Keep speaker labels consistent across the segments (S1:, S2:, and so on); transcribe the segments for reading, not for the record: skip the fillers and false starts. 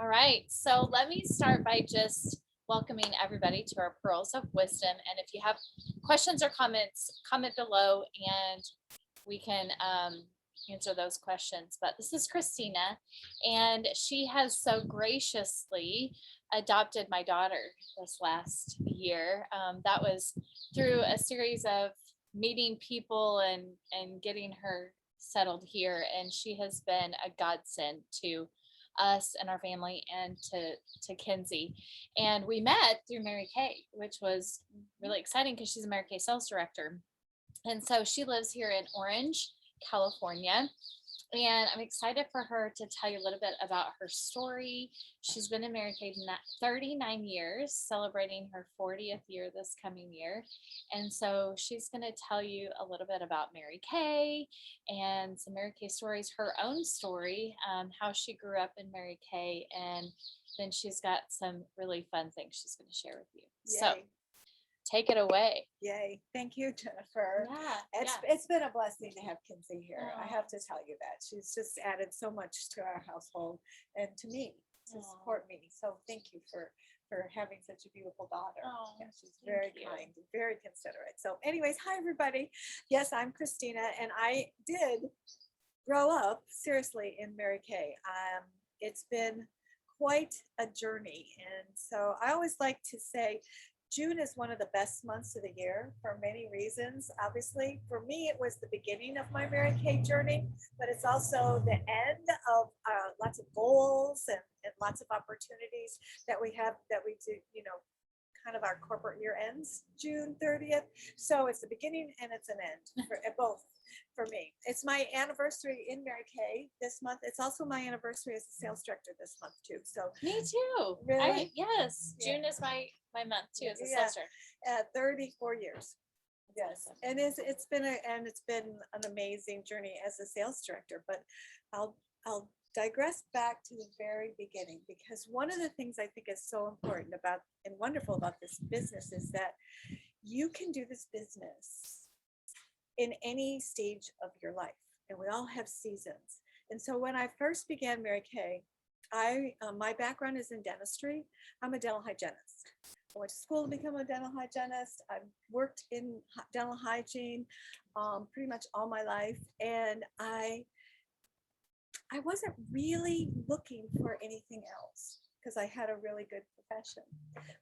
S1: All right. So let me start by just welcoming everybody to our Pearls of Wisdom. And if you have questions or comments, comment below and we can answer those questions. But this is Christina, and she has so graciously adopted my daughter this last year. That was through a series of meeting people and getting her settled here, and she has been a godsend to us and our family and to Kinsey. And we met through Mary Kay, which was really exciting because she's a Mary Kay sales director. And so she lives here in Orange, California. And I'm excited for her to tell you a little bit about her story. She's been in Mary Kay 39 years, celebrating her 40th year this coming year. And so she's going to tell you a little bit about Mary Kay and some Mary Kay stories, her own story, how she grew up in Mary Kay. And then she's got some really fun things she's going to share with you.
S2: Yay.
S1: So take it away.
S2: Yay. Thank you, Jennifer.
S1: Yeah,
S2: It's been a blessing to have Kinsey here. I
S1: Aw.
S2: have to tell you that. She's just added so much to our household and to me to
S1: Aw.
S2: support me. So thank you for having such a beautiful daughter.
S1: Oh,
S2: Yeah, she's
S1: thank
S2: very
S1: you.
S2: kind and very considerate. So anyways, hi everybody. Yes, I'm Christina, and I did grow up seriously in Mary Kay. It's been quite a journey. And so I always like to say June is one of the best months of the year for many reasons. Obviously, for me, it was the beginning of my Mary Kay journey, but it's also the end of lots of goals and lots of opportunities that we have that we do, kind of our corporate year ends June 30th. So it's the beginning and it's an end for both for me. It's my anniversary in Mary Kay this month. It's also my anniversary as a sales director this month too. So
S1: Me too.
S2: Really?
S1: Yes.
S2: Yeah.
S1: June is my month too as a
S2: Yeah.
S1: sales director.
S2: 34 years. Yes,
S1: Awesome.
S2: and it's been an amazing journey as a sales director. But I'll digress back to the very beginning, because one of the things I think is so important about and wonderful about this business is that you can do this business in any stage of your life, and we all have seasons. And so when I first began Mary Kay, my background is in dentistry. I'm a dental hygienist. I went to school to become a dental hygienist. I've worked in dental hygiene pretty much all my life, and I wasn't really looking for anything else because I had a really good profession.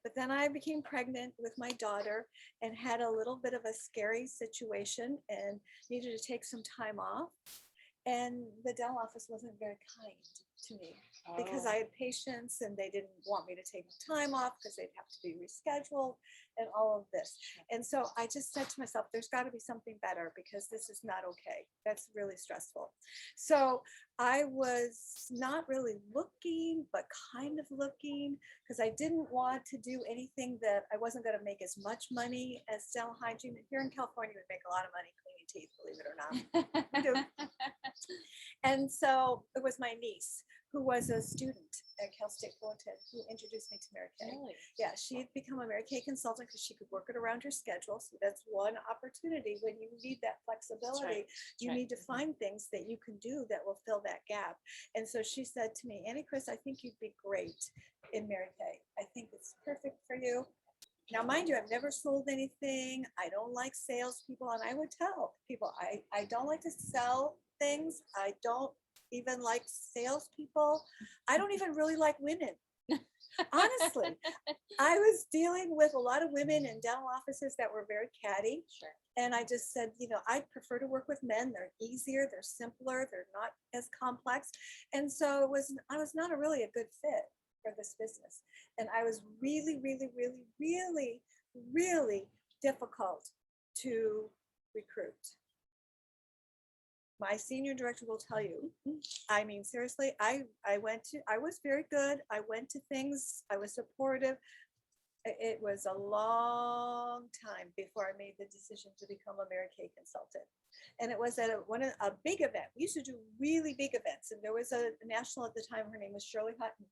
S2: But then I became pregnant with my daughter and had a little bit of a scary situation and needed to take some time off. And the dental office wasn't very kind to me because I had patients and they didn't want me to take time off because they'd have to be rescheduled and all of this. And so I just said to myself, there's got to be something better because this is not okay. That's really stressful. So I was not really looking, but kind of looking, because I didn't want to do anything that I wasn't going to make as much money as dental hygiene. Here in California, we make a lot of money cleaning teeth, believe it or not. I do. And so it was my niece, who was a student at Cal State Fullerton, who introduced me to Mary Kay.
S1: Really?
S2: Yeah, she had become a Mary Kay consultant because she could work it around her schedule. So that's one opportunity when you need that flexibility. You need to find things that you can do that will fill that gap. And so she said to me, Annie Chris, I think you'd be great in Mary Kay. I think it's perfect for you. Now, mind you, I've never sold anything. I don't like salespeople. And I would tell people, I don't like to sell things. I don't even like salespeople. I don't even really like women. Honestly, I was dealing with a lot of women in dental offices that were very catty.
S1: Sure.
S2: And I just said, I prefer to work with men. They're easier, they're simpler, they're not as complex. And so I was not really a good fit for this business. And I was really, really, really, really, really difficult to recruit. My senior director will tell you, I mean, seriously, I was very good. I went to things, I was supportive. It was a long time before I made the decision to become a Mary Kay consultant. And it was at a big event. We used to do really big events. And there was a national at the time, her name was Shirley Hutton.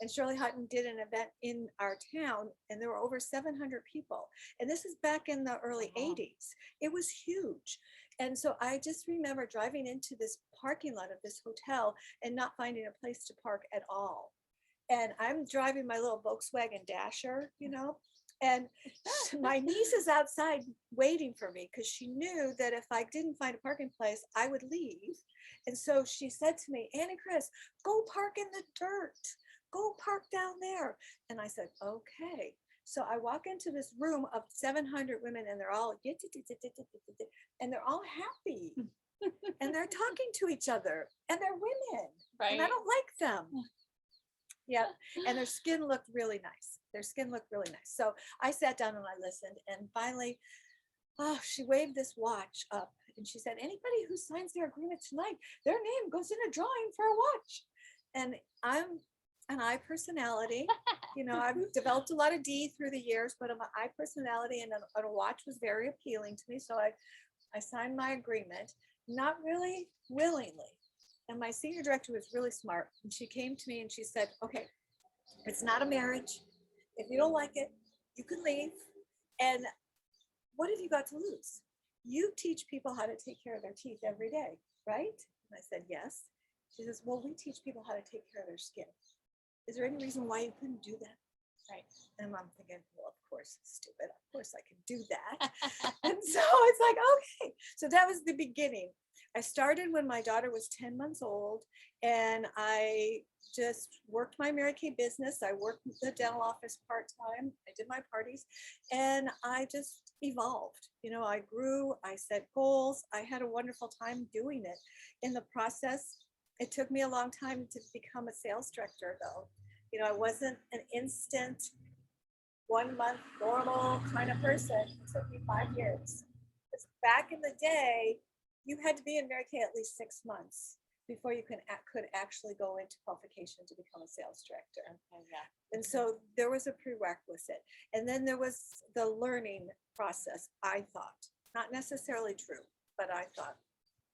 S2: And Shirley Hutton did an event in our town, and there were over 700 people. And this is back in the early 80s. It was huge. And so I just remember driving into this parking lot of this hotel and not finding a place to park at all. and I'm driving my little Volkswagen Dasher, and my niece is outside waiting for me because she knew that if I didn't find a parking place, I would leave. And so she said to me, Annie Chris, go park in the dirt. Go park down there. And I said, okay. So I walk into this room of 700 women and they're all, and they're all happy. And they're talking to each other and they're women.
S1: Right.
S2: And I don't like them. Yeah. And their skin looked really nice. So I sat down and I listened. And finally, she waved this watch up and she said, anybody who signs their agreement tonight, their name goes in a drawing for a watch. And I'm an I personality. I've developed a lot of D through the years, but my I personality and a watch was very appealing to me. So I signed my agreement, not really willingly. And my senior director was really smart. And she came to me and she said, okay, it's not a marriage. If you don't like it, you can leave. And what have you got to lose? You teach people how to take care of their teeth every day, right? And I said, yes. She says, well, we teach people how to take care of their skin. Is there any reason why you couldn't do that? Right. And I'm thinking, well, of course, stupid. Of course I can do that. And so it's like, okay. So that was the beginning. I started when my daughter was 10 months old, and I just worked my Mary Kay business. I worked the dental office part-time. I did my parties, and I just evolved. I grew, I set goals. I had a wonderful time doing it. In the process, it took me a long time to become a sales director, though. I wasn't an instant 1 month normal kind of person. It took me 5 years. Because back in the day, you had to be in Mary Kay at least 6 months before you could actually go into qualification to become a sales director.
S1: Okay, yeah.
S2: And so there was a prerequisite. And then there was the learning process, I thought. Not necessarily true, but I thought.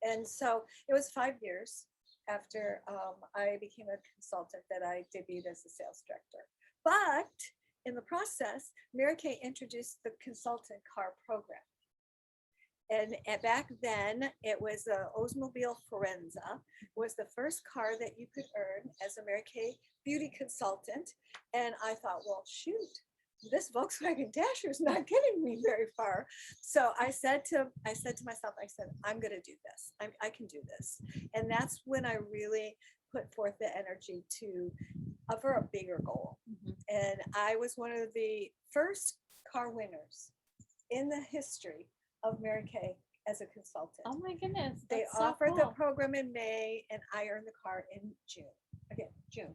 S2: And so it was 5 years after I became a consultant that I debuted as a sales director. But in the process, Mary Kay introduced the consultant car program. And back then, it was a Oldsmobile Forenza, was the first car that you could earn as a Mary Kay beauty consultant. And I thought, well, shoot, this Volkswagen Dasher is not getting me very far. So I said to myself, I'm going to do this. I can do this. And that's when I really put forth the energy for a bigger goal.
S1: Mm-hmm.
S2: And I was one of the first car winners in the history of Mary Kay as a consultant.
S1: Oh my goodness.
S2: They
S1: so
S2: offered
S1: cool.
S2: the program in May and I earned the car in June. Again, June.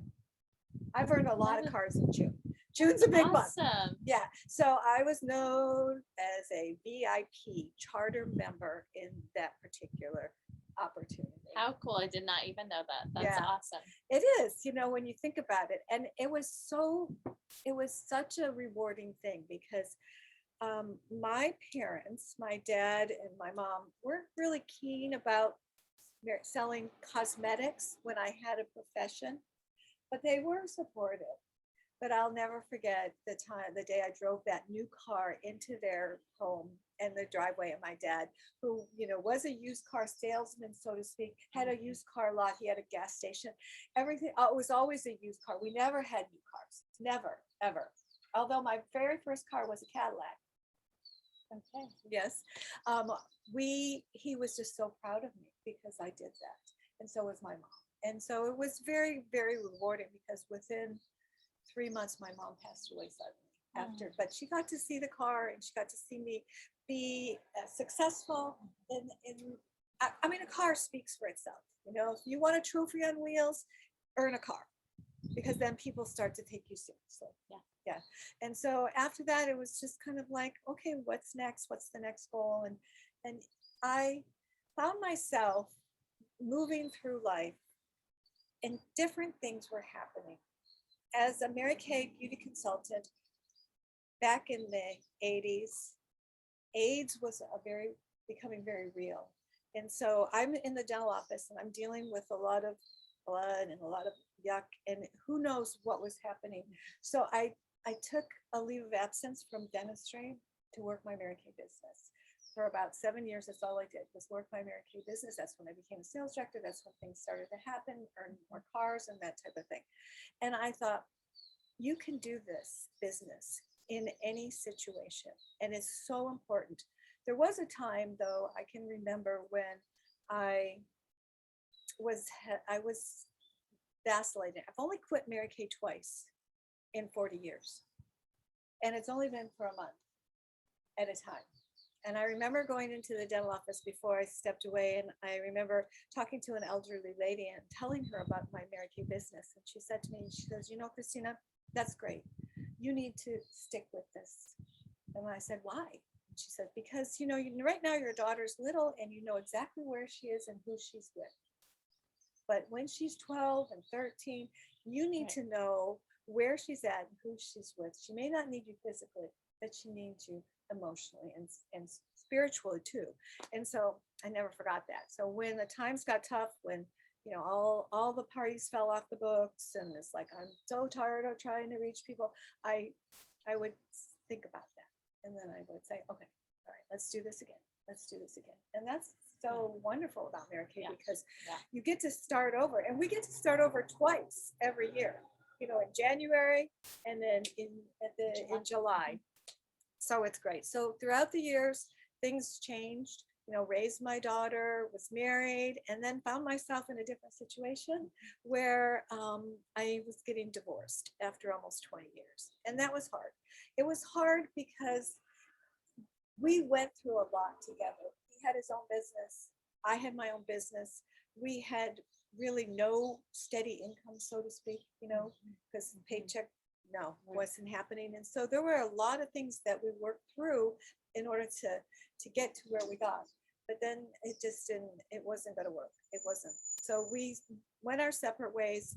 S2: I've earned a lot of cars in June. June's a big month.
S1: Awesome.
S2: Yeah. So I was known as a VIP charter member in that particular opportunity.
S1: How cool. I did not even know that. That's
S2: Yeah.
S1: awesome.
S2: It is, when you think about it. And it was such a rewarding thing because my parents, my dad and my mom, weren't really keen about selling cosmetics when I had a profession, but they were supportive. But I'll never forget the day I drove that new car into their home and the driveway of my dad, who, was a used car salesman, so to speak, had a used car lot. He had a gas station, everything. It was always a used car. We never had new cars, never, ever. Although my very first car was a Cadillac. Okay. Yes. He was just so proud of me because I did that. And so was my mom. And so it was very, very rewarding because within 3 months, my mom passed away suddenly after, but she got to see the car and she got to see me be successful I mean, a car speaks for itself. If you want a trophy on wheels, earn a car because then people start to take you seriously. Yeah. And so after that, it was just kind of like, okay, what's next? What's the next goal? And I found myself moving through life and different things were happening. As a Mary Kay beauty consultant, back in the 80s, AIDS was becoming very real. And so I'm in the dental office and I'm dealing with a lot of blood and a lot of yuck and who knows what was happening. So I took a leave of absence from dentistry to work my Mary Kay business. for about 7 years. That's all I did was work my Mary Kay business. That's when I became a sales director. That's when things started to happen, earn more cars and that type of thing. And I thought, you can do this business in any situation. And it's so important. There was a time though, I can remember when I was vacillating. I've only quit Mary Kay twice in 40 years. And it's only been for a month at a time. And I remember going into the dental office before I stepped away. And I remember talking to an elderly lady and telling her about my Mary Kay business. And she said to me, she goes, you know, Christina, that's great. You need to stick with this. And I said, why? And she said, because, you know, right now your daughter's little and you know exactly where she is and who she's with. But when she's 12 and 13, you need to know where she's at and who she's with. She may not need you physically, but she needs you emotionally and spiritually too. And so I never forgot that. So when the times got tough, when, you know, all the parties fell off the books and it's like, I'm so tired of trying to reach people, I would think about that. And then I would say, okay, all right, let's do this again. Let's do this again. And that's so wonderful about Mary Kay because you get to start over, and we get to start over twice every year, you know, in January and then in July. So it's great. So throughout the years, things changed, you know, raised my daughter, was married, and then found myself in a different situation where I was getting divorced after almost 20 years. And that was hard. It was hard because we went through a lot together. He had his own business. I had my own business. We had really no steady income, so to speak, you know, because paycheck wasn't happening. And so there were a lot of things that we worked through in order to get to where we got. But then it just it wasn't going to work. It wasn't. So we went our separate ways.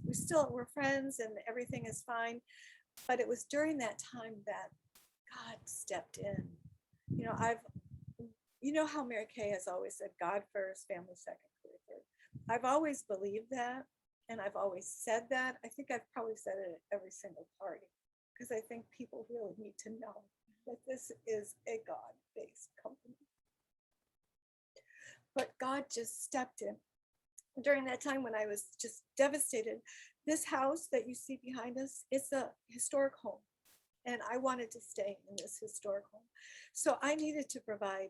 S2: We're friends and everything is fine. But it was during that time that God stepped in. You know how Mary Kay has always said, God first, family second, career third. I've always believed that. And I've always said that. I think I've probably said it at every single party because I think people really need to know that this is a God-based company. But God just stepped in during that time when I was just devastated. This house that you see behind us, it's a historic home. And I wanted to stay in this historic home. So I needed to provide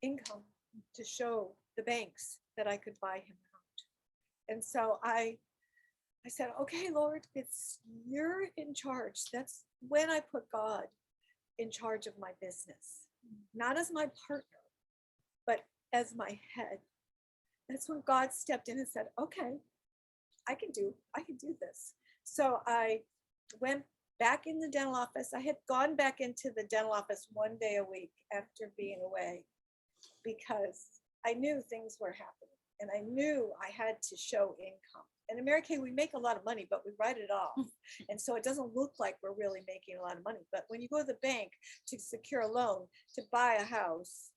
S2: income to show the banks that I could buy him out. And so I said, okay, Lord, you're in charge. That's when I put God in charge of my business, not as my partner, but as my head. That's when God stepped in and said, okay, I can do this. So I went back in the dental office. I had gone back into the dental office one day a week after being away because I knew things were happening and I knew I had to show income. And in Mary Kay, we make a lot of money, but we write it off. And so it doesn't look like we're really making a lot of money. But when you go to the bank to secure a loan, to buy a house,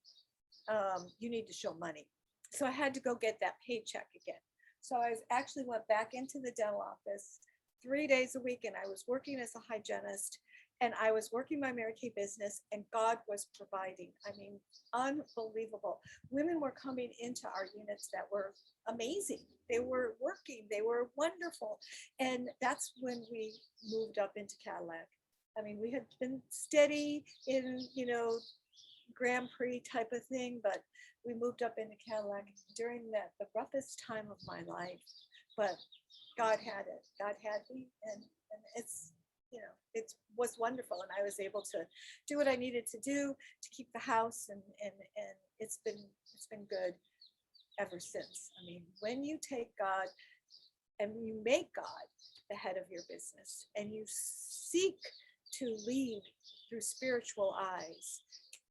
S2: you need to show money. So I had to go get that paycheck again. So I actually went back into the dental office 3 days a week, and I was working as a hygienist, and I was working my Mary Kay business, and God was providing. I mean, unbelievable. Women were coming into our units that were amazing. They were working. They were wonderful. And that's when we moved up into Cadillac. I mean, we had been steady in, Grand Prix type of thing, but we moved up into Cadillac during the roughest time of my life. But God had it. God had me, and it's, it was wonderful, and I was able to do what I needed to do to keep the house, and it's been good ever since. I mean, when you take God and you make God the head of your business, and you seek to lead through spiritual eyes,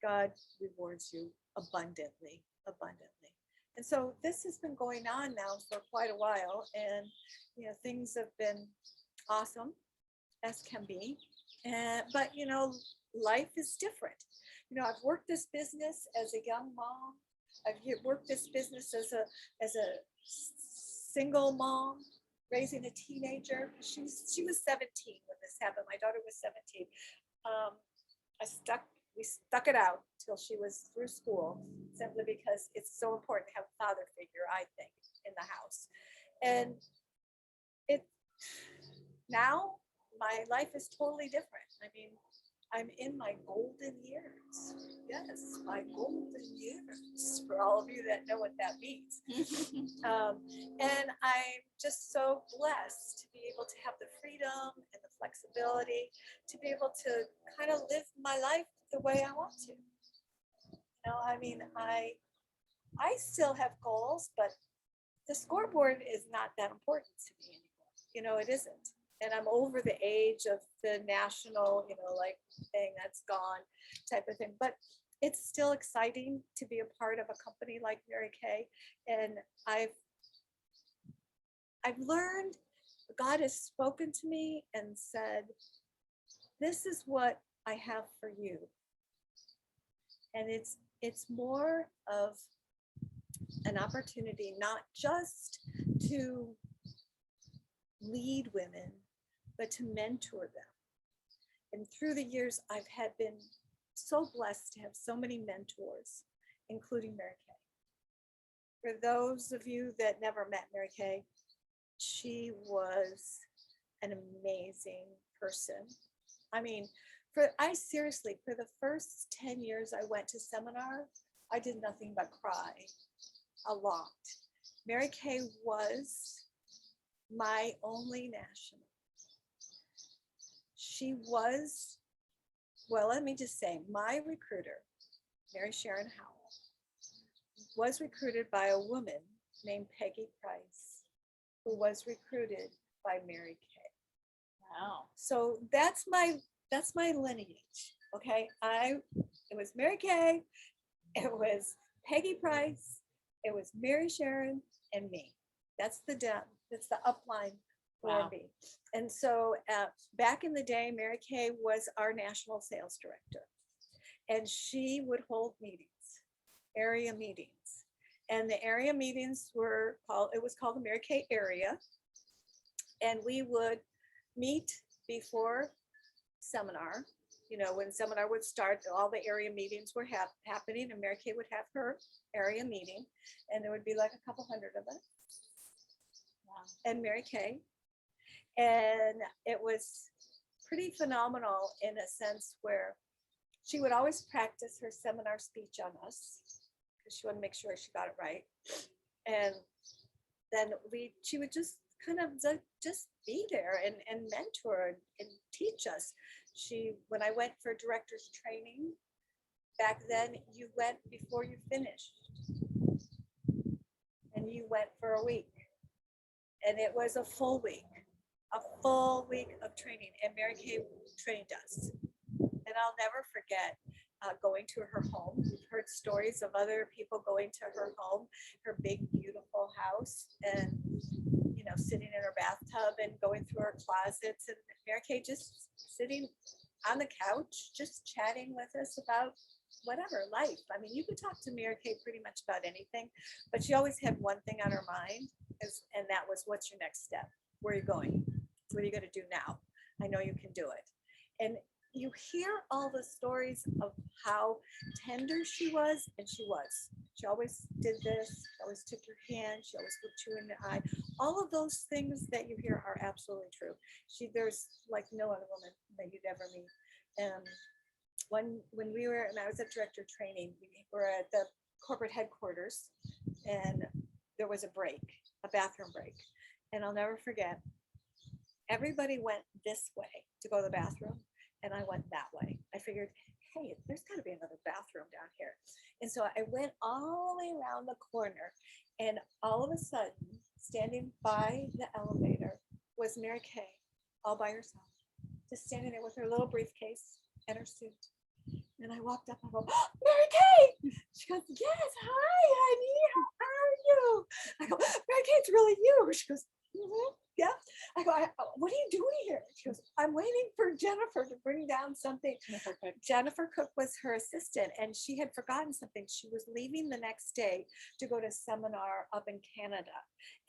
S2: God rewards you abundantly. And so this has been going on now for quite a while, and things have been awesome as can be. But life is different. I've worked this business as a young mom. I've worked this business as a single mom raising a teenager. She was 17 when this happened. My daughter was 17. I stuck we stuck it out till she was through school, simply because it's so important to have a father figure, I think, in the house. And it now my life is totally different. I mean, I'm in my golden years. Yes, my golden years, for all of you that know what that means. And I'm just so blessed to be able to have the freedom and the flexibility to be able to kind of live my life the way I want to. I mean, I still have goals, but the scoreboard is not that important to me anymore. It isn't. And I'm over the age of the national, like thing that's gone type of thing. But it's still exciting to be a part of a company like Mary Kay. And I've learned, God has spoken to me and said, this is what I have for you. And it's more of an opportunity, not just to lead women, but to mentor them. And through the years, I've been so blessed to have so many mentors, including Mary Kay. For those of you that never met Mary Kay, she was an amazing person. I mean, for the first 10 years I went to seminar, I did nothing but cry a lot. Mary Kay was my only national. She was, well, let me just say, my recruiter, Mary Sharon Howell, was recruited by a woman named Peggy Price, who was recruited by Mary Kay.
S1: Wow.
S2: So that's my lineage. Okay. It was Mary Kay, it was Peggy Price, it was Mary Sharon, and me. That's the upline for
S1: Wow.
S2: me. And so back in the day, Mary Kay was our national sales director, and she would hold meetings, area meetings. And the area meetings it was called the Mary Kay area. And we would meet before seminar. When seminar would start, all the area meetings were happening, and Mary Kay would have her area meeting, and there would be like a couple hundred of us.
S1: Wow.
S2: And Mary Kay. And it was pretty phenomenal in a sense where she would always practice her seminar speech on us because she wanted to make sure she got it right. And then she would just kind of just be there and mentor and teach us. When I went for director's training, back then you went before you finished. And you went for a week. And it was a full week of training, and Mary Kay trained us. And I'll never forget going to her home. We've heard stories of other people going to her home, her big, beautiful house, and sitting in her bathtub and going through her closets, and Mary Kay just sitting on the couch, just chatting with us about whatever, life. I mean, you could talk to Mary Kay pretty much about anything, but she always had one thing on her mind, and that was, what's your next step? Where are you going? What are you going to do now? I know you can do it. And you hear all the stories of how tender she was, and she was. She always did this. She always took your hand. She always looked you in the eye. All of those things that you hear are absolutely true. There's like no other woman that you'd ever meet. When I was at director training, we were at the corporate headquarters, and there was a bathroom break. And I'll never forget, everybody went this way to go to the bathroom, and I went that way. I figured, hey, there's got to be another bathroom down here. And so I went all the way around the corner, and all of a sudden, standing by the elevator was Mary Kay, all by herself, just standing there with her little briefcase and her suit. And I walked up and I go, oh, Mary Kay! She goes, yes, hi, honey, how are you? I go, Mary Kay, it's really you. She goes, yeah. I go, what are you doing here? She goes, I'm waiting for Jennifer to bring down something. Jennifer Cook was her assistant, and she had forgotten something. She was leaving the next day to go to a seminar up in Canada.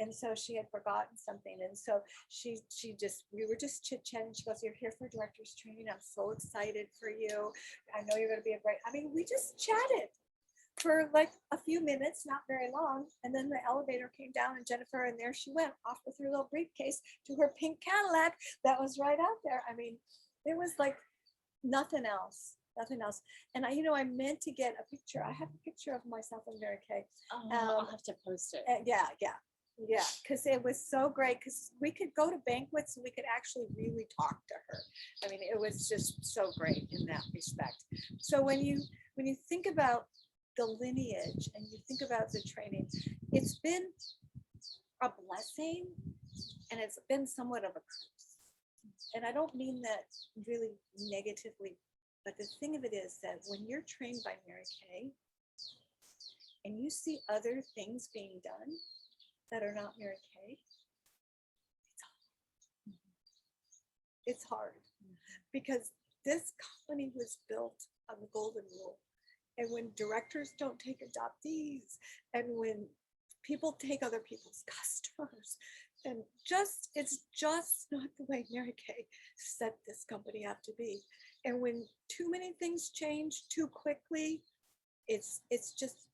S2: And so she had forgotten something. And so we were just chit-chatting. She goes, you're here for director's training. I'm so excited for you. I know you're going to be a great, I mean, we just chatted for like a few minutes, not very long. And then the elevator came down and Jennifer, and there she went off with her little briefcase to her pink Cadillac that was right out there. I mean, there was like nothing else. And I meant to get a picture. I have a picture of myself and Mary Kay.
S1: I'll have to post it.
S2: Yeah. Because it was so great, because we could go to banquets and we could actually really talk to her. I mean, it was just so great in that respect. So when you think about the lineage and you think about the training, it's been a blessing and it's been somewhat of a curse. And I don't mean that really negatively, but the thing of it is that when you're trained by Mary Kay and you see other things being done that are not Mary Kay, it's hard because this company was built on the golden rule. And when directors don't take adoptees, and when people take other people's customers, and it's just not the way Mary Kay set this company up to be. And when too many things change too quickly, it just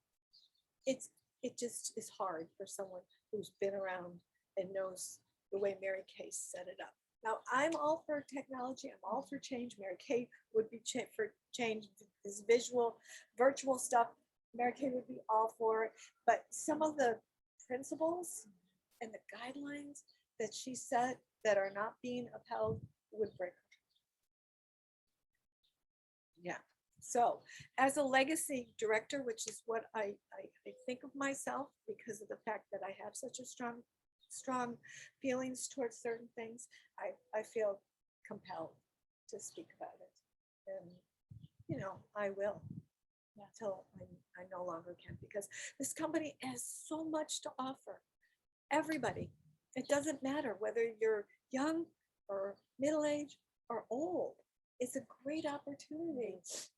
S2: is hard for someone who's been around and knows the way Mary Kay set it up. Now, I'm all for technology. I'm all for change. Mary Kay would be for change. This virtual stuff, Mary Kay would be all for it. But some of the principles and the guidelines that she set that are not being upheld would break her. Yeah. So as a legacy director, which is what I think of myself because of the fact that I have such a strong feelings towards certain things, I feel compelled to speak about it. And, I will until I no longer can, because this company has so much to offer everybody. It doesn't matter whether you're young or middle-aged or old. It's a great opportunity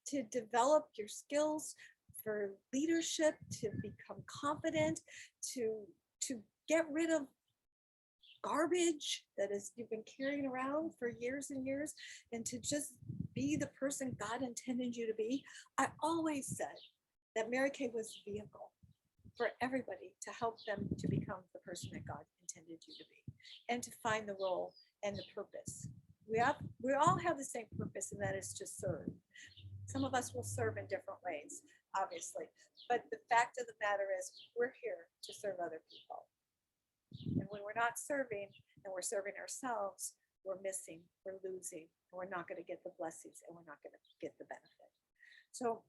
S2: to develop your skills for leadership, to become confident, to get rid of garbage that you've been carrying around for years and years, and to just be the person God intended you to be. I always said that Mary Kay was a vehicle for everybody to help them to become the person that God intended you to be, and to find the role and the purpose. We all have the same purpose, and that is to serve. Some of us will serve in different ways, obviously, but the fact of the matter is we're here to serve other people. And when we're not serving and we're serving ourselves, we're missing, we're losing, and we're not going to get the blessings, and we're not going to get the benefit. So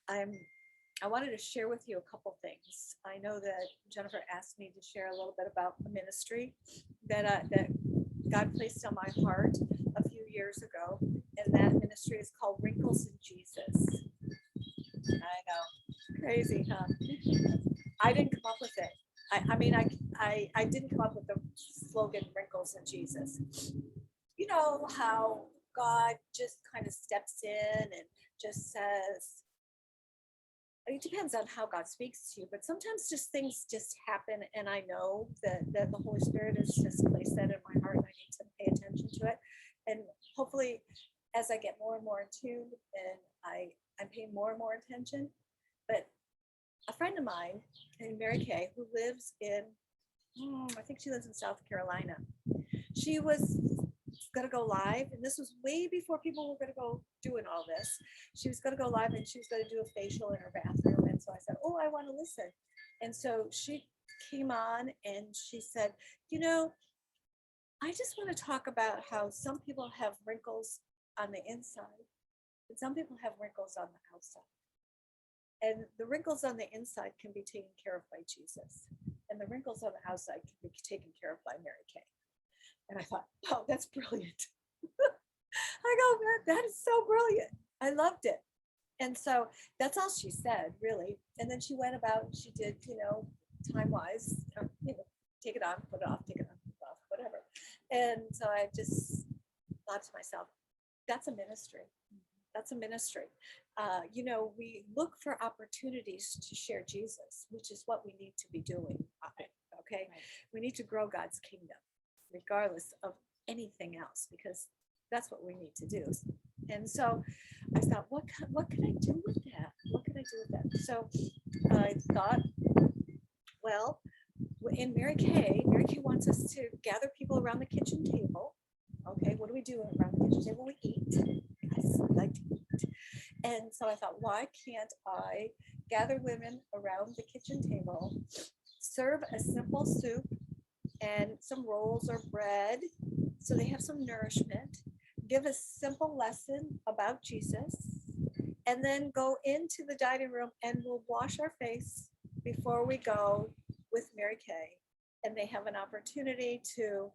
S2: I wanted to share with you a couple things. I know that Jennifer asked me to share a little bit about the ministry that God placed on my heart a few years ago, and that ministry is called Wrinkles in Jesus. I know, crazy, huh? I didn't come up with it. I didn't come up with the slogan Wrinkles in Jesus. You know how God just kind of steps in and just says, it depends on how God speaks to you, but sometimes just things just happen, and I know that the Holy Spirit has just placed that in my heart, and I need to pay attention to it. And hopefully, as I get more and more in tune, and I'm paying more and more attention. But a friend of mine named Mary Kay, who lives in, I think she lives in South Carolina, she was going to go live, and this was way before people were going to go doing all this. She was going to go live, and she was going to do a facial in her bathroom. And so I said, oh, I want to listen. And so she came on and she said, I just want to talk about how some people have wrinkles on the inside and some people have wrinkles on the outside. And the wrinkles on the inside can be taken care of by Jesus, and the wrinkles on the outside can be taken care of by Mary Kay. And I thought, oh, that's brilliant. I go, that is so brilliant. I loved it. And so that's all she said, really. And then she went about and she did, time-wise, take it on, put it off, take it on, put it off, whatever. And so I just thought to myself, that's a ministry. That's a ministry. We look for opportunities to share Jesus, which is what we need to be doing. Okay.
S1: Right.
S2: We need to grow God's kingdom, regardless of anything else, because that's what we need to do. And so I thought, what could I do with that? What could I do with that? So I thought, well, in Mary Kay wants us to gather people around the kitchen table. Okay, what do we do around the kitchen table? We eat. Yes, we like to eat. And so I thought, why can't I gather women around the kitchen table, serve a simple soup and some rolls or bread so they have some nourishment, give a simple lesson about Jesus, and then go into the dining room and we'll wash our face before we go with Mary Kay. And they have an opportunity to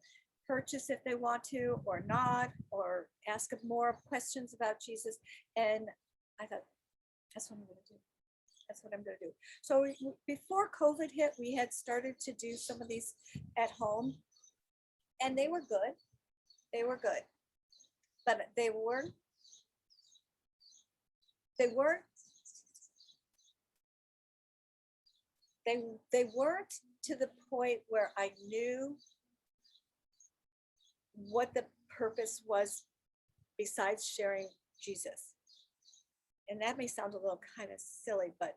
S2: purchase if they want to or not, or ask more questions about Jesus. And I thought, that's what I'm going to do. That's what I'm going to do. So before COVID hit, we had started to do some of these at home, and they were good. They were good, but they weren't to the point where I knew what the purpose was besides sharing Jesus. And that may sound a little kind of silly, but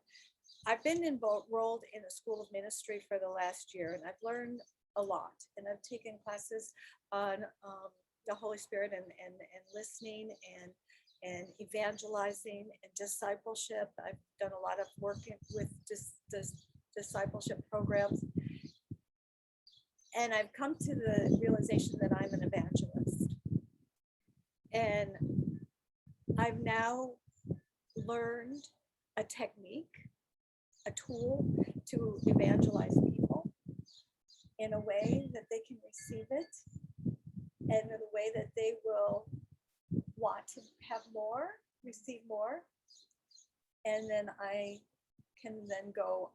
S2: I've been enrolled in a school of ministry for the last year, and I've learned a lot. And I've taken classes on the Holy Spirit and listening and evangelizing and discipleship. I've done a lot of work with discipleship programs. And I've come to the realization that I'm an evangelist. And I've now learned a technique, a tool to evangelize people in a way that they can receive it and in a way that they will want to have more, receive more. And then I can then go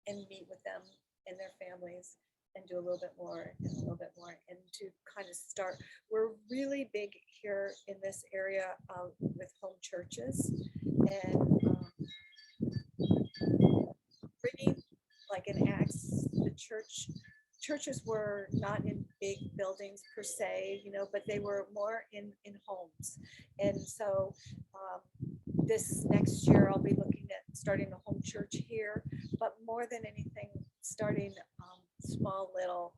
S2: and meet with them and their families and do a little bit more and a little bit more, and to kind of start. We're really big here in this area with home churches, and bringing, like in Acts, the churches were not in big buildings per se, but they were more in homes. And so this next year I'll be looking at starting a home church here, but more than anything, starting small little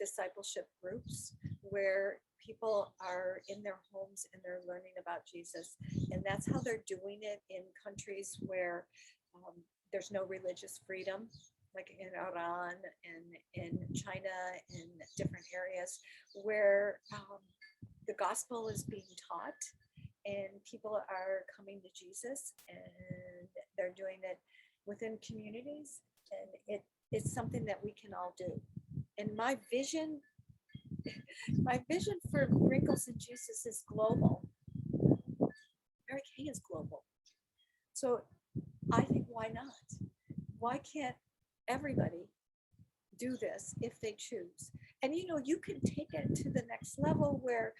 S2: discipleship groups where people are in their homes and they're learning about Jesus. And that's how they're doing it in countries where there's no religious freedom, like in Iran and in China and different areas where the gospel is being taught and people are coming to Jesus, and they're doing it within communities. And it's something that we can all do. And my vision for Wrinkles in Jesus is global. Mary Kay is global. So I think, why not? Why can't everybody do this if they choose? And you can take it to the next level where,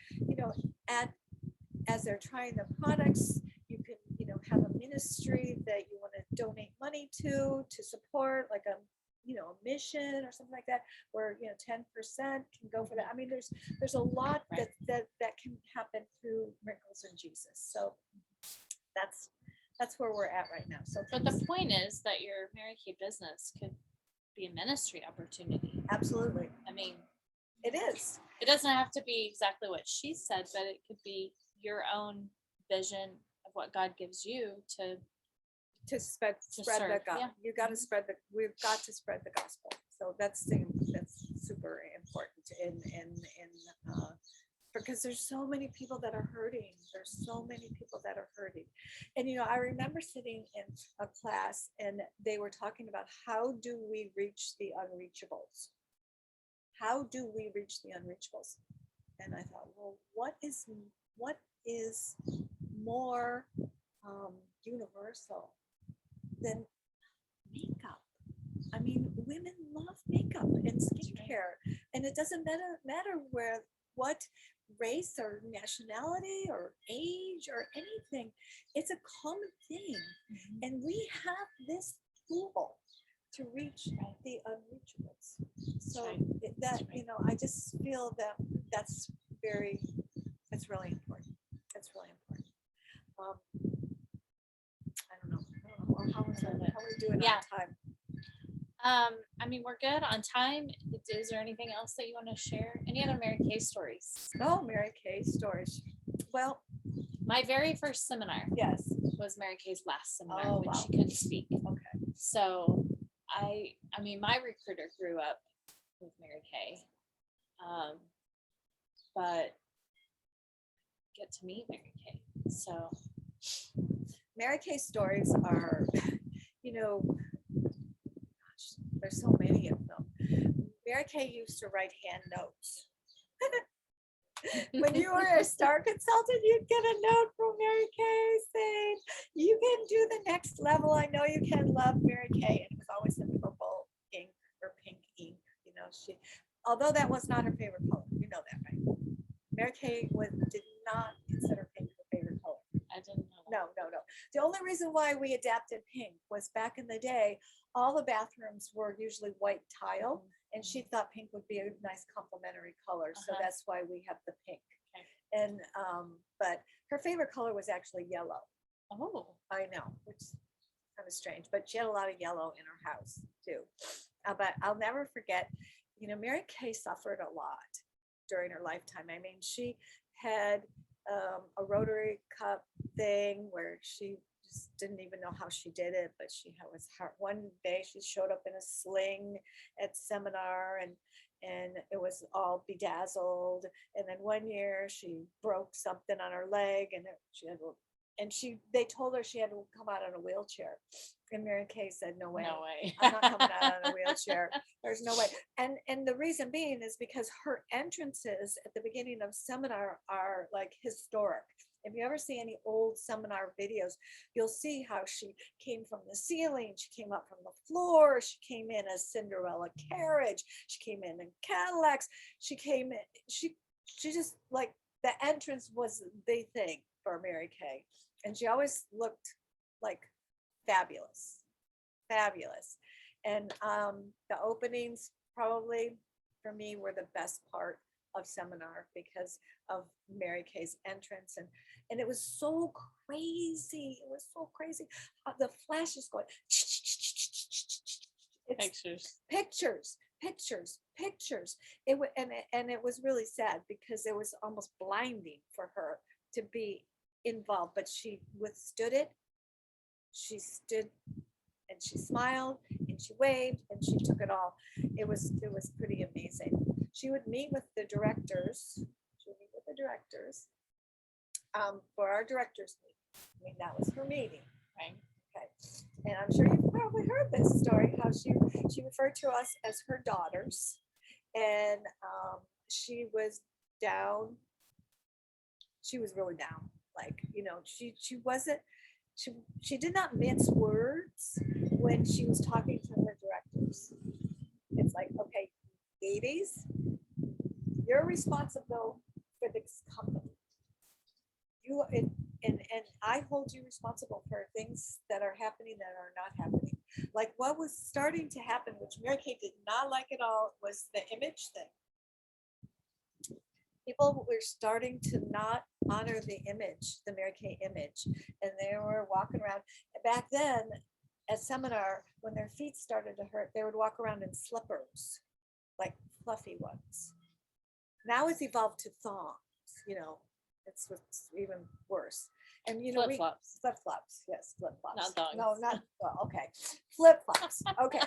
S2: as they're trying the products, you can, have a ministry that you want to donate money to support, like a mission or something like that, where 10% can go for that. I mean, there's a lot
S1: Right.
S2: that can happen through Wrinkles in Jesus. So that's where we're at right now. So
S1: But the point is that your Mary Kay business could be a ministry opportunity.
S2: Absolutely,
S1: I mean,
S2: it is.
S1: it doesn't have to be exactly what she said, but it could be your own vision of what God gives you
S2: To spread the
S1: serve,
S2: gospel.
S1: yeah.
S2: We've got to spread the gospel. So that's super important. Because there's so many people that are hurting. And I remember sitting in a class and they were talking about, how do we reach the unreachables? How do we reach the unreachables? And I thought, well, what is more universal than makeup? I mean, women love makeup and skincare, and it doesn't matter what race or nationality or age or anything. It's a common thing, and we have this tool to reach the unreachables. So I just feel that that's really important. That's really important. I don't know. How are we doing
S1: Yeah.
S2: on time?
S1: I mean, we're good on time. Is there anything else that you want to share? Any other Mary Kay stories?
S2: No, Mary Kay stories. Well,
S1: my very first seminar
S2: yes
S1: was Mary Kay's last seminar
S2: Oh,
S1: when
S2: wow.
S1: she couldn't speak.
S2: Okay.
S1: So I mean, my recruiter grew up with Mary Kay, but get to meet Mary Kay. So
S2: Mary Kay stories are, gosh, there's so many of them. Mary Kay used to write hand notes. When you were a star consultant, you'd get a note from Mary Kay saying, "You can do the next level. I know you can. Love, Mary Kay." And it was always in purple ink or pink ink. Although that was not her favorite color. You know that, right? Mary Kay did not consider pink her favorite color.
S1: I didn't know.
S2: No. The only reason why we adapted pink was back in the day, all the bathrooms were usually white tile, and she thought pink would be a nice complementary color. So that's why we have the pink.
S1: Okay.
S2: And but her favorite color was actually yellow.
S1: Oh,
S2: I know, which is kind of strange, but she had a lot of yellow in her house too. But I'll never forget, Mary Kay suffered a lot during her lifetime. I mean, she had a Rotary Cup thing where she just didn't even know how she did it, but she was hard. One day she showed up in a sling at seminar, and it was all bedazzled. And then one year she broke something on her leg, and they told her she had to come out on a wheelchair. And Mary Kay said, "No way.
S1: No way.
S2: I'm not coming out on a wheelchair. There's no way." And the reason being is because her entrances at the beginning of seminar are like historic. If you ever see any old seminar videos, you'll see how she came from the ceiling, she came up from the floor, she came in as Cinderella carriage, she came in Cadillacs, she came in, she just like the entrance was the thing for Mary Kay. And she always looked like fabulous. And the openings probably for me were the best part of seminar because of Mary Kay's entrance, and it was so crazy. The flashes going. Pictures. It was really sad because it was almost blinding for her to be involved, but she withstood it. She stood and she smiled and she waved and she took it all. It was pretty amazing. She would meet with the directors. For our directors meeting. I mean, that was her meeting.
S1: Right.
S2: Okay. And I'm sure you've probably heard this story, how she referred to us as her daughters. And she was down. She was really down. Like, she wasn't, she did not mince words when she was talking to her directors. It's like, okay, ladies, you're responsible for this company. And I hold you responsible for things that are happening that are not happening. Like what was starting to happen, which Mary Kay did not like at all, was the image thing. People were starting to not honor the Mary Kay image, and they were walking around. Back then, at seminar, when their feet started to hurt, they would walk around in slippers, like fluffy ones. Now it's evolved to thongs, it's what's even worse. And
S1: flip-flops.
S2: Flip-flops, yes, flip-flops.
S1: Not thongs.
S2: No, okay. Flip-flops. Okay.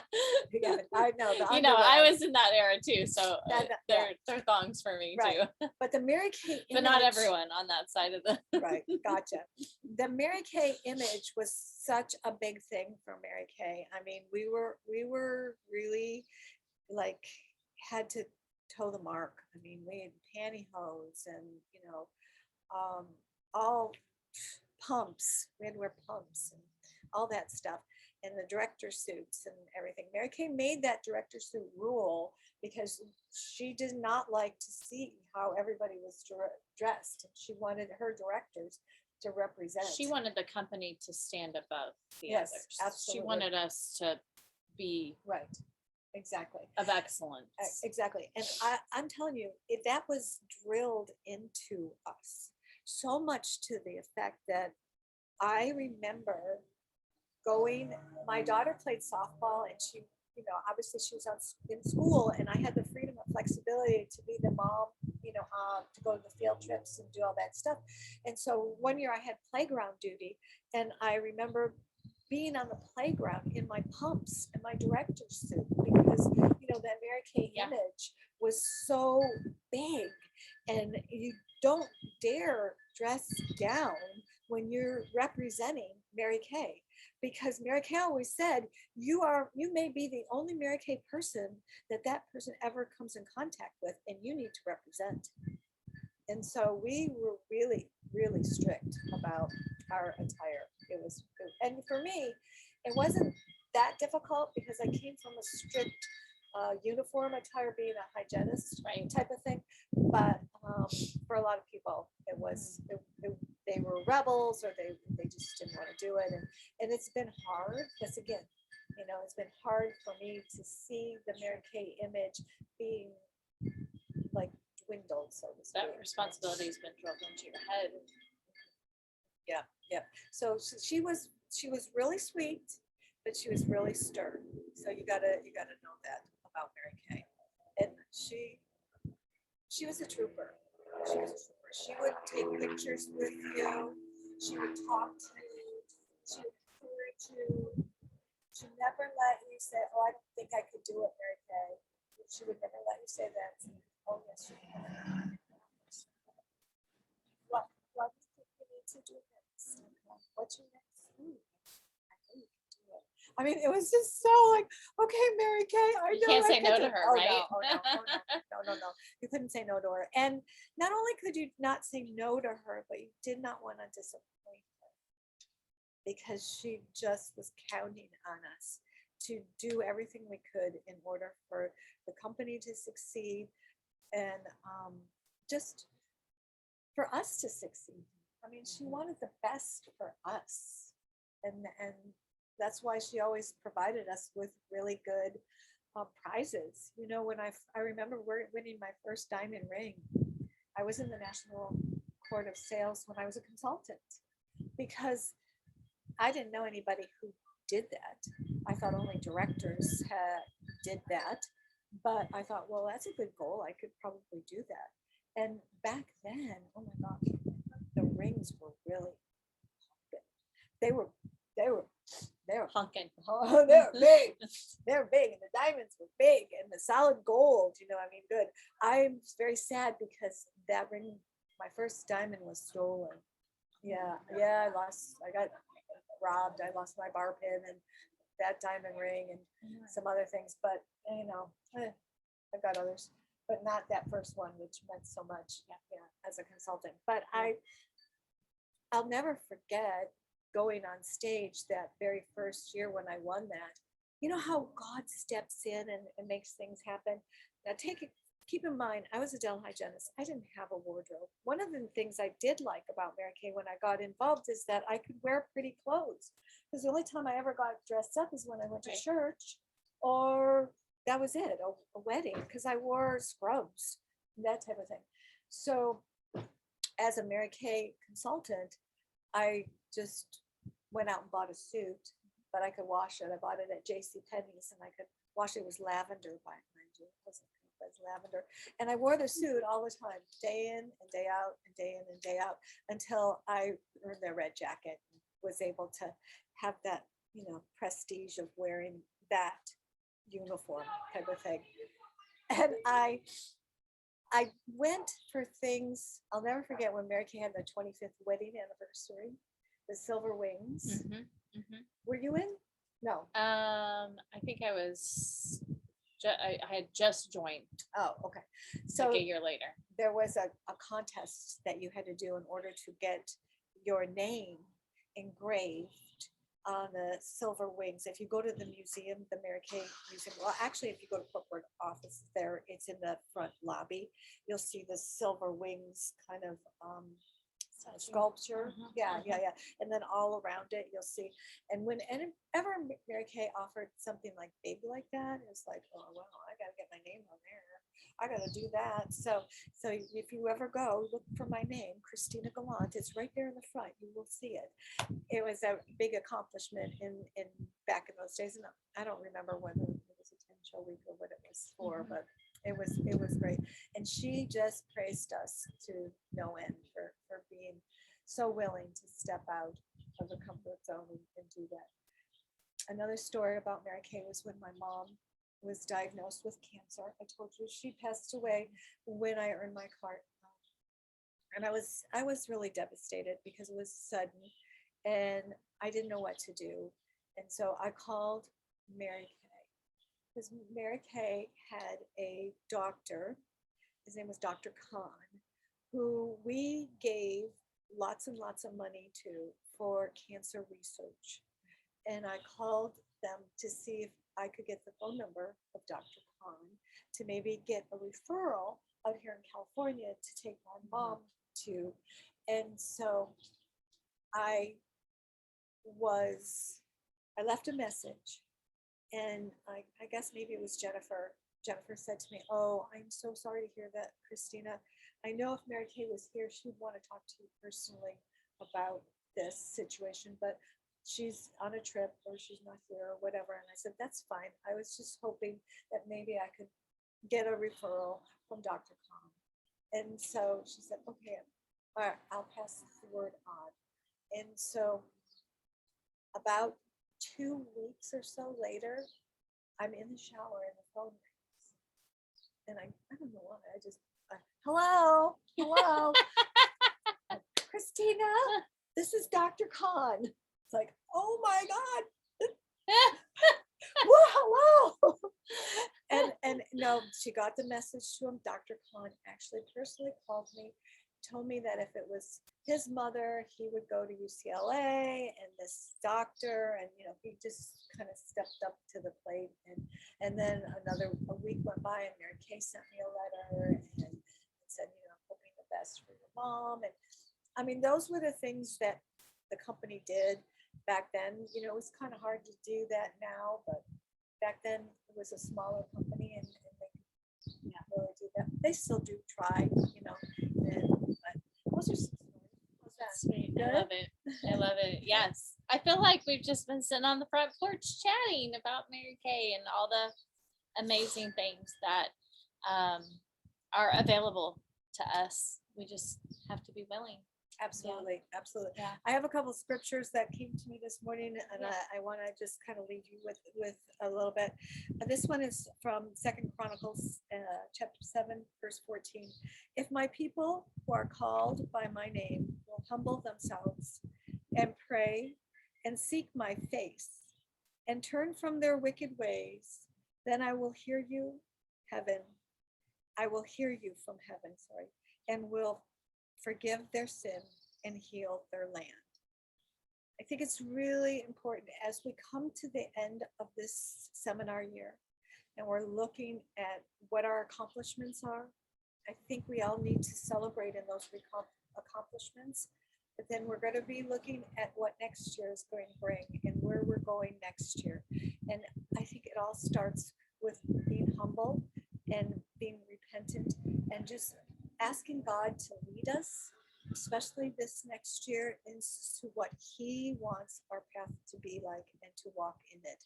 S2: Yeah, I know.
S1: I was in that era too, so they're thongs for me
S2: right.
S1: too.
S2: But the Mary Kay image,
S1: but not everyone on that side of the
S2: right, gotcha. The Mary Kay image was such a big thing for Mary Kay. I mean, we were really like had to toe the mark. I mean, we had pantyhose and all pumps. We had to wear pumps and all that stuff. and the director suits and everything. Mary Kay made that director suit rule because she did not like to see how everybody was dressed. She wanted her directors to represent.
S1: She wanted the company to stand above the
S2: Yes,
S1: others.
S2: absolutely.
S1: She wanted us to be
S2: right. Exactly.
S1: of excellence.
S2: Exactly. And I'm telling you, that was drilled into us so much to the effect that I remember my daughter played softball and she, obviously she was in school and I had the freedom and flexibility to be the mom, to go to the field trips and do all that stuff. And so one year I had playground duty and I remember being on the playground in my pumps and my director's suit because, that Mary Kay image was so big and you don't dare dress down when you're representing Mary Kay. Because Mary Kay always said, you may be the only Mary Kay person that person ever comes in contact with, and you need to represent. And so we were really, really strict about our attire. And for me, it wasn't that difficult because I came from a strict uniform attire, being a hygienist type of thing. But for a lot of people, it was they were rebels or they just didn't want to do it. And it's been hard because again, it's been hard for me to see the Mary Kay image being like dwindled. So
S1: that responsibility has been drilled into your head.
S2: Yeah. So she was really sweet, but she was really stern. So you gotta know that about Mary Kay. And she was a trooper. She would take pictures with you. She would talk to you. She would encourage you. She never let you say, "Oh, I don't think I could do it, Mary Kay." She would never let you say that. "Oh, yes, you can." What do you think you need to do next? What's your next move? I know you can do it. I mean, it was just so like, okay, Mary Kay, I know.
S1: You can't say no to
S2: do.
S1: her,
S2: Oh,
S1: right?
S2: No. You couldn't say no to her. And not only could you not say no to her, but you did not want to disappoint her because she just was counting on us to do everything we could in order for the company to succeed and just for us to succeed. I mean, she wanted the best for us. And that's why she always provided us with really good prizes. When I remember winning my first diamond ring, I was in the National Court of Sales when I was a consultant because I didn't know anybody who did that. I thought only directors did that. But I thought, well, that's a good goal. I could probably do that. And back then, oh my gosh, the rings were really big. They were
S1: Pumpkin.
S2: Oh, they were big. They were big, and the diamonds were big, and the solid gold. Good. I'm very sad because that ring, my first diamond, was stolen. Yeah. I got robbed. I lost my bar pin and that diamond ring and some other things. But I've got others, but not that first one, which meant so much. As a consultant. But I'll never forget going on stage that very first year when I won that. You know how God steps in and makes things happen? Now keep in mind, I was a dental hygienist. I didn't have a wardrobe. One of the things I did like about Mary Kay when I got involved is that I could wear pretty clothes. Because the only time I ever got dressed up is when I went to church, or that was it, a wedding, because I wore scrubs, that type of thing. So as a Mary Kay consultant, I just went out and bought a suit, but I could wash it. I bought it at JCPenney's and I could wash it. It was lavender, mind you. It wasn't pink, it was lavender. And I wore the suit all the time, day in and day out and day in and day out, until I earned their red jacket and was able to have that, prestige of wearing that uniform type of thing. And I went for things. I'll never forget when Mary Kay had the 25th wedding anniversary, the Silver Wings. Were you in? No.
S1: I think I was. I had just joined.
S2: Oh, okay. So
S1: like a year later,
S2: there was a contest that you had to do in order to get your name engraved on the silver wings. If you go to the museum, the Mary Kay Museum, well, actually, if you go to corporate office there, it's in the front lobby. You'll see the silver wings kind of sculpture. Yeah, yeah, yeah. And then all around it, you'll see. And whenever Mary Kay offered something like big like that, it's like, oh, well, I got to get my name on there. I got to do that. So if you ever go, look for my name, Christina Gallant. It's right there in the front. You will see it. It was a big accomplishment in back in those days. And I don't remember whether it was a 10-show week or what it was for, but it was great. And she just praised us to no end for being so willing to step out of the comfort zone and do that. Another story about Mary Kay was when my mom was diagnosed with cancer. I told you she passed away when I earned my card. And I was really devastated because it was sudden and I didn't know what to do. And so I called Mary Kay because Mary Kay had a doctor, his name was Dr. Khan, who we gave lots and lots of money to for cancer research. And I called them to see if I could get the phone number of Dr. Khan to maybe get a referral out here in California to take my mom to. And so I left a message, and I guess maybe it was Jennifer. Jennifer said to me, "Oh, I'm so sorry to hear that, Christina. I know if Mary Kay was here, she'd want to talk to you personally about this situation, but she's on a trip or she's not here or whatever." And I said, "That's fine. I was just hoping that maybe I could get a referral from Dr. Khan." And so she said, "Okay, all right, I'll pass the word on." And so about 2 weeks or so later, I'm in the shower and the phone rings. And I don't know why, I just, hello, Christina, this is Dr. Khan. It's like, oh my God. Whoa, hello. And no, she got the message to him. Dr. Khan actually personally called me, told me that if it was his mother, he would go to UCLA and this doctor, and he just kind of stepped up to the plate. And then a week went by, and Mary Kay sent me a letter and said, I'm hoping the best for your mom. And I mean, those were the things that the company did back then. It was kind of hard to do that now, but back then it was a smaller company, and they can't really do that. They still do try, but those are some stories. How's that?
S1: Sweet. I love it. I love it. Yes. I feel like we've just been sitting on the front porch chatting about Mary Kay and all the amazing things that are available to us. We just have to be willing.
S2: Absolutely. Absolutely.
S1: Yeah.
S2: I have a couple of scriptures that came to me this morning, and
S1: Yeah.
S2: I want to just kind of leave you with a little bit. This one is from 2 Chronicles chapter 7, verse 14. If my people who are called by my name will humble themselves and pray and seek my face and turn from their wicked ways, then I will hear you, heaven. I will hear you from heaven, and will forgive their sin and heal their land. I think it's really important as we come to the end of this seminar year and we're looking at what our accomplishments are. I think we all need to celebrate in those accomplishments, but then we're going to be looking at what next year is going to bring and where we're going next year. And I think it all starts with being humble and being repentant and just asking God to lead us, especially this next year, into what He wants our path to be like and to walk in it.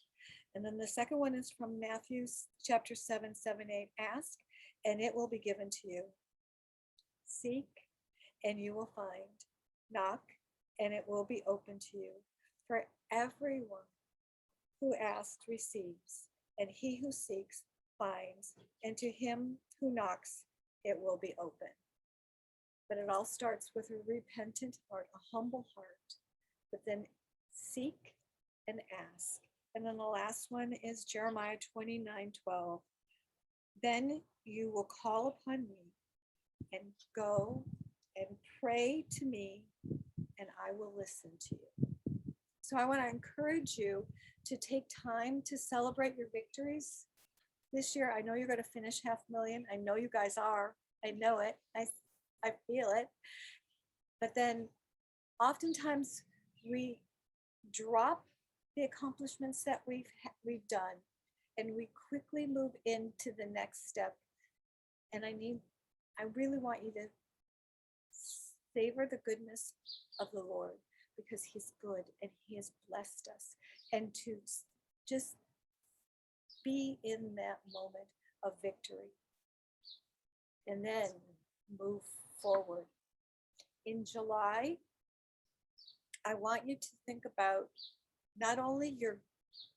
S2: And then the second one is from Matthew chapter 7, 8. Ask, and it will be given to you. Seek, and you will find. Knock, and it will be open to you. For everyone who asks receives, and he who seeks finds, and to him who knocks, it will be open. But it all starts with a repentant heart, a humble heart, but then seek and ask. And then the last one is Jeremiah 29:12. Then you will call upon me and go and pray to me, and I will listen to you. So I want to encourage you to take time to celebrate your victories this year. I know you're going to finish 500,000. I know you guys are. I know it. I feel it. But then oftentimes we drop the accomplishments that we've done, and we quickly move into the next step. And I really want you to savor the goodness of the Lord, because he's good and he has blessed us, and to just be in that moment of victory and then move forward. In July, I want you to think about not only your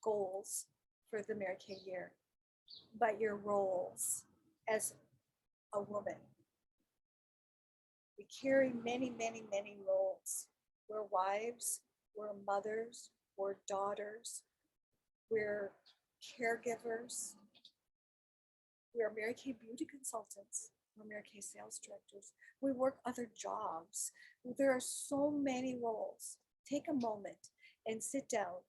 S2: goals for the Mary Kay year, but your roles as a woman. We carry many, many, many roles. We're wives, we're mothers, we're daughters, we're caregivers, we're Mary Kay beauty consultants, we're Mary Kay sales directors, we work other jobs. There are so many roles. Take a moment and sit down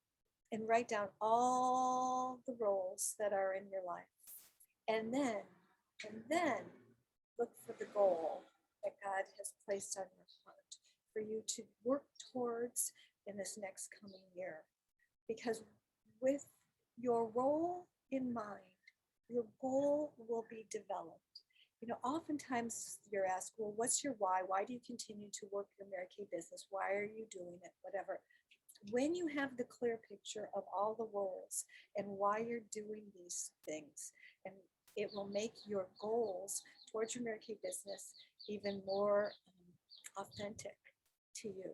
S2: and write down all the roles that are in your life. And then look for the goal that God has placed on your heart for you to work towards in this next coming year. Because with your role in mind, your goal will be developed. You know, oftentimes you're asked, well, what's your why? Why do you continue to work your Mary Kay business? Why are you doing it? Whatever. When you have the clear picture of all the roles and why you're doing these things, and it will make your goals towards your Mary Kay business even more authentic to you.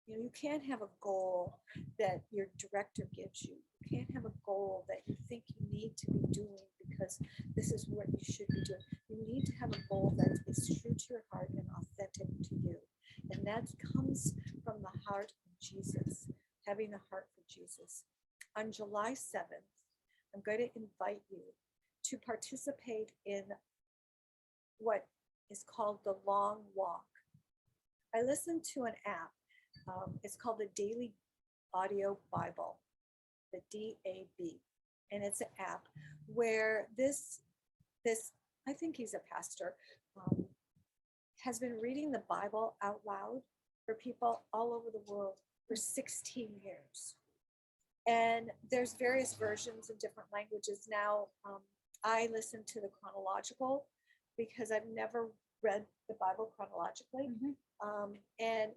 S2: You know, you can't have a goal that your director gives you. You can't have a goal that you think you need to be doing because this is what you should be doing. You need to have a goal that is true to your heart and authentic to you. And that comes from the heart of Jesus, having a heart for Jesus. On July 7th, I'm going to invite you to participate in what is called the Long Walk. I listened to an app. It's called the Daily Audio Bible, the DAB. And it's an app where this I think he's a pastor, has been reading the Bible out loud for people all over the world for 16 years. And there's various versions in different languages now. I listen to the chronological because I've never read the Bible chronologically. And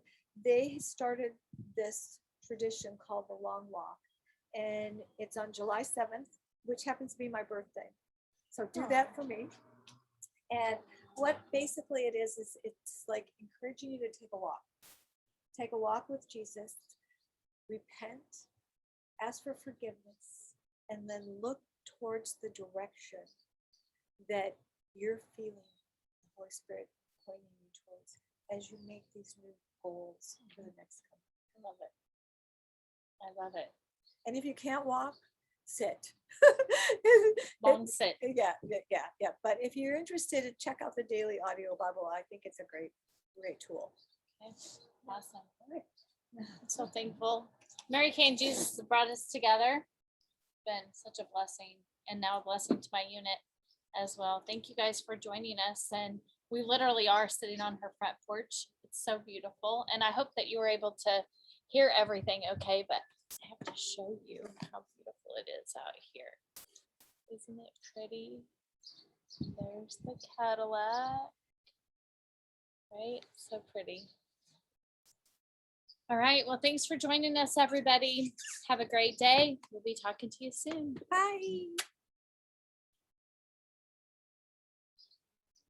S2: they started this tradition called the Long Walk. And it's on July 7th, which happens to be my birthday. So do that for me. And what basically it is it's like encouraging you to take a walk. Take a walk with Jesus, repent, ask for forgiveness, and then look towards the direction that you're feeling the Holy Spirit pointing you towards as you make these new goals for the next coming. I love it.
S1: I love it.
S2: And if you can't walk, sit.
S1: Long sit.
S2: Yeah. But if you're interested, check out the Daily Audio Bible. I think it's a great tool.
S1: Okay. Awesome. I'm so thankful. Mary Kay and Jesus brought us together. Been such a blessing, and now a blessing to my unit as well. Thank you guys for joining us. And we literally are sitting on her front porch. It's so beautiful. And I hope that you were able to hear everything okay, but I have to show you how beautiful it is out here. Isn't it pretty? There's the Cadillac. Right? So pretty. All right. Well, thanks for joining us, everybody. Have a great day. We'll be talking to you soon.
S2: Bye.